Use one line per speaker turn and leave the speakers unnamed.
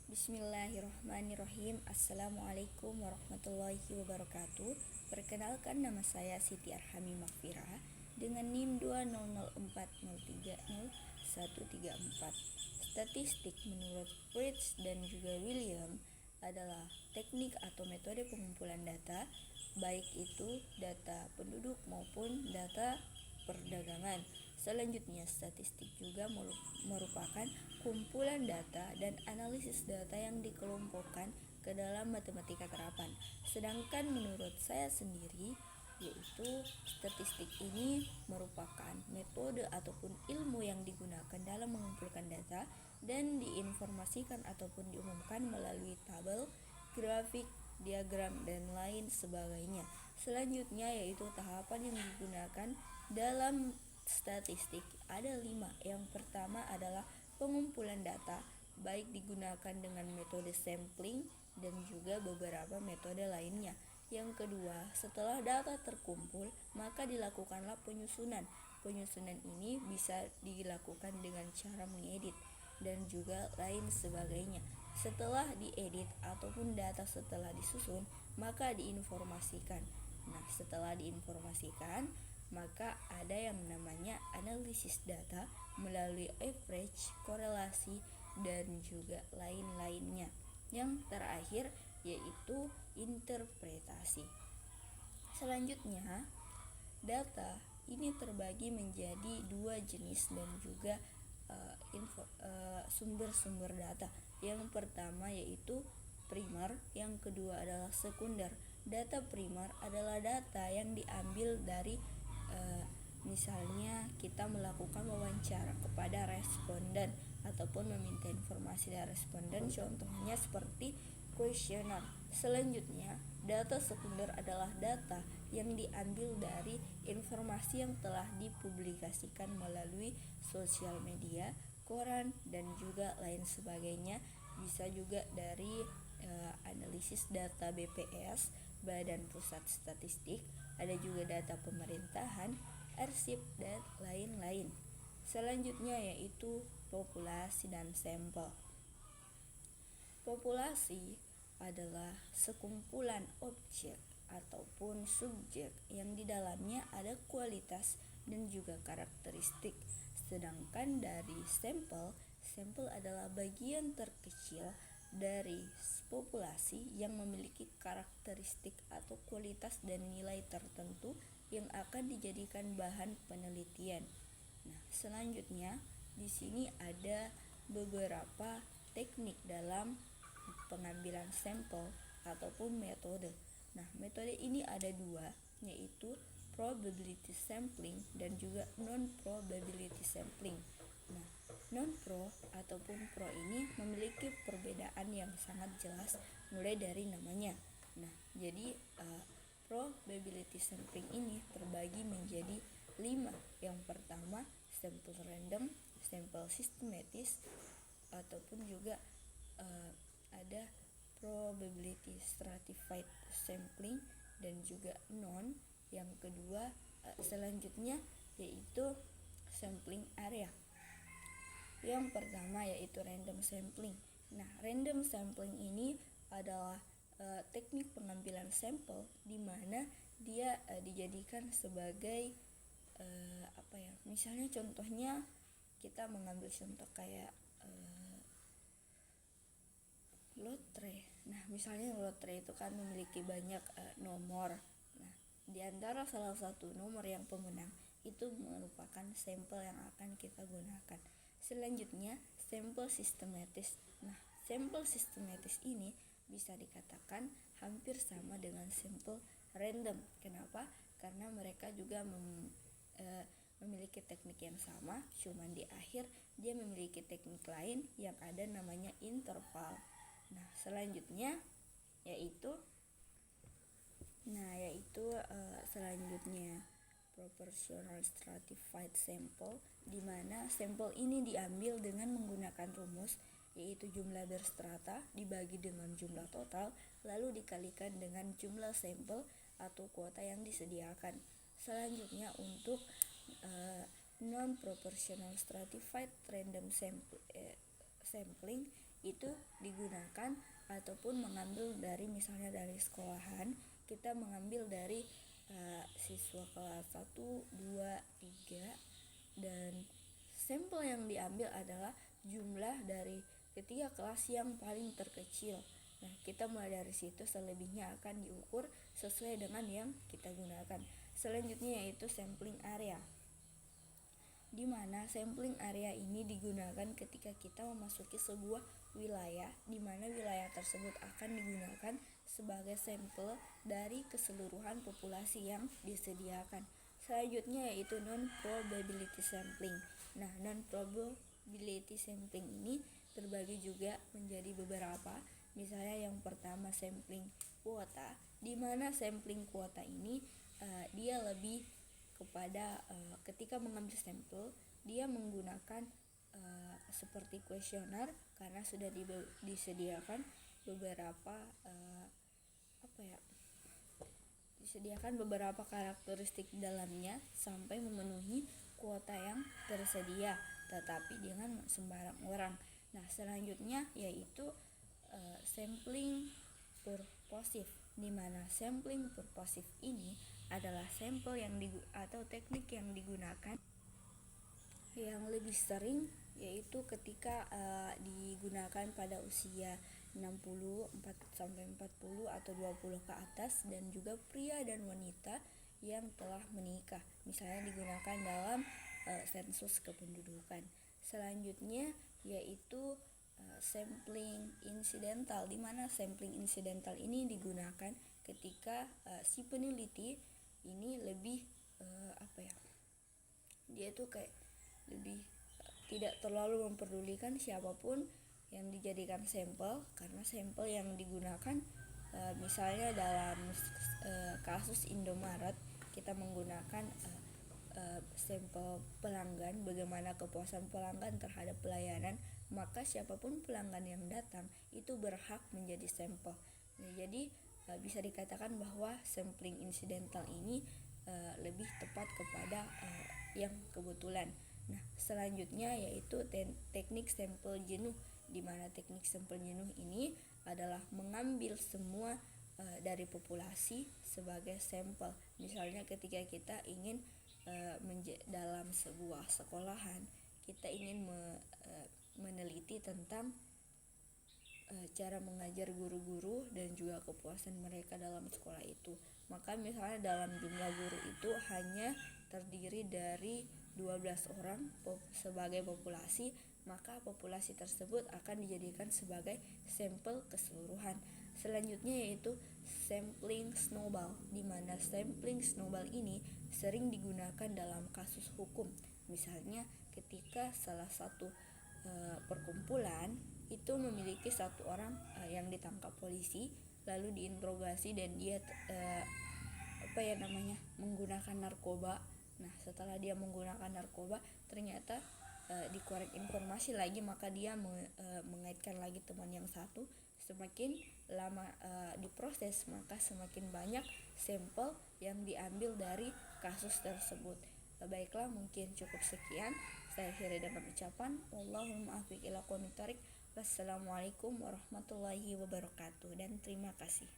Bismillahirrahmanirrahim. Assalamualaikum warahmatullahi wabarakatuh. Perkenalkan, nama saya Siti Arhami Makfira dengan NIM 20040300134. Statistik menurut Fritz dan juga William adalah teknik atau metode pengumpulan data, baik itu data penduduk maupun data perdagangan. Selanjutnya, statistik juga merupakan kumpulan data dan analisis data yang dikelompokkan ke dalam matematika terapan. Sedangkan menurut saya sendiri, yaitu statistik ini merupakan metode ataupun ilmu yang digunakan dalam mengumpulkan data dan diinformasikan ataupun diumumkan melalui tabel, grafik, diagram, dan lain sebagainya. Selanjutnya yaitu tahapan yang digunakan dalam statistik ada 5. Yang pertama adalah pengumpulan data, baik digunakan dengan metode sampling dan juga beberapa metode lainnya. Yang kedua, setelah data terkumpul, maka dilakukanlah penyusunan. Penyusunan ini bisa dilakukan dengan cara mengedit dan juga lain sebagainya. Setelah diedit ataupun data setelah disusun, maka diinformasikan. Nah, setelah diinformasikan, maka ada yang namanya analisis data melalui average, korelasi, dan juga lain-lainnya. Yang terakhir yaitu interpretasi. Selanjutnya, data ini terbagi menjadi 2 jenis dan juga sumber-sumber data. Yang pertama yaitu primer, yang kedua adalah sekunder. Data primer adalah data yang diambil dari misalnya kita melakukan wawancara kepada responden ataupun meminta informasi dari responden, contohnya seperti kuesioner. Selanjutnya, data sekunder adalah data yang diambil dari informasi yang telah dipublikasikan melalui sosial media, koran, dan juga lain sebagainya. Bisa juga dari analisis data BPS, Badan Pusat Statistik, ada juga data pemerintahan, arsip, dan lain-lain. Selanjutnya yaitu populasi dan sampel. Populasi adalah sekumpulan objek ataupun subjek yang di dalamnya ada kualitas dan juga karakteristik. Sedangkan dari sampel adalah bagian terkecil dari populasi yang memiliki karakteristik atau kualitas dan nilai tertentu yang akan dijadikan bahan penelitian. Nah, selanjutnya di sini ada beberapa teknik dalam pengambilan sampel ataupun metode. Nah, metode ini ada 2, yaitu probability sampling dan juga non-probability sampling. Nah, non-pro ataupun pro ini memiliki perbedaan yang sangat jelas mulai dari namanya. Nah, jadi probability sampling ini terbagi menjadi 5. Yang pertama, sampel random, sampel sistematis, ataupun juga ada probability stratified sampling dan juga non. Yang kedua selanjutnya yaitu sampling area. Yang pertama yaitu random sampling. Nah, random sampling ini adalah teknik pengambilan sampel di mana dia dijadikan sebagai misalnya contohnya kita mengambil contoh kayak lotre. Nah, misalnya lotre itu kan memiliki banyak nomor. Nah, di antara salah satu nomor yang pemenang itu merupakan sampel yang akan kita gunakan. Selanjutnya, sampel sistematis. Nah, sampel sistematis ini bisa dikatakan hampir sama dengan sampel random. Kenapa? Karena mereka juga memiliki teknik yang sama, cuman di akhir dia memiliki teknik lain yang ada namanya interval. Nah, selanjutnya yaitu selanjutnya proportional stratified sample, di mana sampel ini diambil dengan menggunakan rumus, yaitu jumlah berstrata dibagi dengan jumlah total lalu dikalikan dengan jumlah sampel atau kuota yang disediakan. Selanjutnya untuk non proportional stratified random sampling itu digunakan ataupun mengambil dari misalnya dari sekolahan, kita mengambil dari siswa kelas 1, 2, 3 dan sampel yang diambil adalah jumlah dari ketiga kelas yang paling terkecil. Nah, kita mulai dari situ, selebihnya akan diukur sesuai dengan yang kita gunakan. Selanjutnya yaitu sampling area, di mana sampling area ini digunakan ketika kita memasuki sebuah wilayah, di mana wilayah tersebut akan digunakan sebagai sampel dari keseluruhan populasi yang disediakan. Selanjutnya yaitu non-probability sampling. Nah, non-probability sampling ini terbagi juga menjadi beberapa. Misalnya yang pertama sampling kuota, di mana sampling kuota ini dia lebih kepada ketika mengambil sampel dia menggunakan seperti kuesioner karena sudah disediakan beberapa disediakan beberapa karakteristik dalamnya sampai memenuhi kuota yang tersedia, tetapi dengan sembarang orang. Nah, selanjutnya yaitu sampling purposive, di mana sampling purposive ini adalah sampel yang atau teknik yang digunakan yang lebih sering, yaitu ketika digunakan pada usia 60, 4-40 atau 20 ke atas, dan juga pria dan wanita yang telah menikah, misalnya digunakan dalam sensus kependudukan. Selanjutnya yaitu sampling incidental, di mana sampling incidental ini digunakan ketika si peneliti ini lebih dia tuh kayak lebih tidak terlalu memperdulikan siapapun yang dijadikan sampel, karena sampel yang digunakan misalnya dalam kasus Indomaret kita menggunakan sampel pelanggan, bagaimana kepuasan pelanggan terhadap pelayanan, maka siapapun pelanggan yang datang itu berhak menjadi sampel. Nah, jadi bisa dikatakan bahwa sampling incidental ini lebih tepat kepada yang kebetulan. Nah, selanjutnya yaitu teknik sampel jenuh, di mana teknik sampel jenuh ini adalah mengambil semua dari populasi sebagai sampel. Misalnya ketika kita ingin dalam sebuah sekolahan kita ingin meneliti tentang cara mengajar guru-guru dan juga kepuasan mereka dalam sekolah itu, maka misalnya dalam jumlah guru itu hanya terdiri dari 12 orang sebagai populasi, maka populasi tersebut akan dijadikan sebagai sampel keseluruhan. Selanjutnya yaitu sampling snowball, di mana sampling snowball ini sering digunakan dalam kasus hukum. Misalnya ketika salah satu perkumpulan itu memiliki satu orang yang ditangkap polisi lalu diinterogasi dan dia menggunakan narkoba. Nah, setelah dia menggunakan narkoba ternyata dikorek informasi lagi, maka dia mengaitkan lagi teman yang satu. Semakin lama diproses, maka semakin banyak sampel yang diambil dari kasus tersebut. Baiklah, mungkin cukup sekian. Saya akhiri dengan ucapan wallahul muwaffiq ila aqwamit thoriq. Wassalamualaikum warahmatullahi wabarakatuh, dan terima kasih.